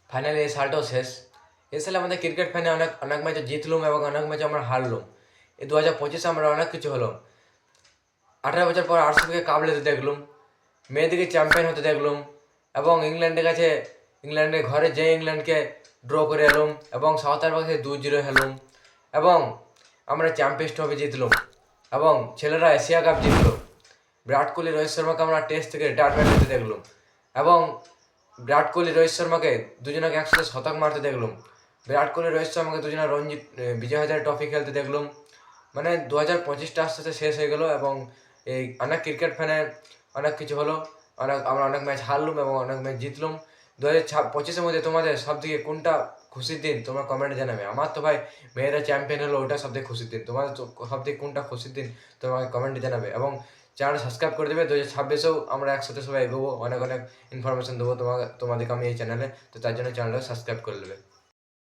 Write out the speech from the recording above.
Finally এই সালটাও শেষ। এই সালে আমাদের ক্রিকেট ফাইনালে অনেক অনেক ম্যাচে জিতলুম এবং অনেক ম্যাচে আমরা হারলুম। এই 2025-এ আমরা অনেক কিছু হলো। 18 বছর পর আরসিবিকে কাপ নিতে দেখলুম, মেয়েদিকে চ্যাম্পিয়ন হতে দেখলুম এবং ইংল্যান্ডের ঘরে যে ইংল্যান্ডকে ড্র করে এলুম এবং সাউথ আফ্রিকাকে 2-0 হেলুম এবং আমরা চ্যাম্পিয়ন্স ট্রফি জিতলুম এবং ছেলেরা এশিয়া কাপ জিতল। বিরাট কোহলি রোহিত শর্মাকে আমরা টেস্ট থেকে রিটায়ারমেন্ট নিতে দেখলুম এবং বিরাট কোহলি রোহিত শর্মাকে দুজনকে একসাথে শতক মারতে দেখলুম। বিরাট কোহলি রোহিত শর্মাকে দুজনে বিজয় হাজারে ট্রফি খেলতে দেখলুম। মানে 2025টা আস্তে আস্তে শেষ হয়ে গেলো এবং এই অনেক ক্রিকেট ফ্যানে অনেক কিছু হলো, আমরা অনেক ম্যাচ হারলুম এবং অনেক ম্যাচ জিতলুম। 2025-এর মধ্যে তোমাদের সবথেকে কোনটা খুশির দিন তোমরা কমেন্টে জানাবে। আমার তো ভাই মেয়েরা চ্যাম্পিয়ন হলো, ওটা সবথেকে খুশির দিন। তোমাদের সবথেকে কোনটা খুশির দিন তোমাকে কমেন্টে জানাবে এবং চ্যানেলটা সাবস্ক্রাইব করে দেবে। 2026-এও আমরা একসাথে সবাই এগোবো, অনেক অনেক ইনফরমেশন দেবো তোমাদেরকে আমি এই চ্যানেলে। তো তার জন্য চ্যানেলটা সাবস্ক্রাইব করে নেবে।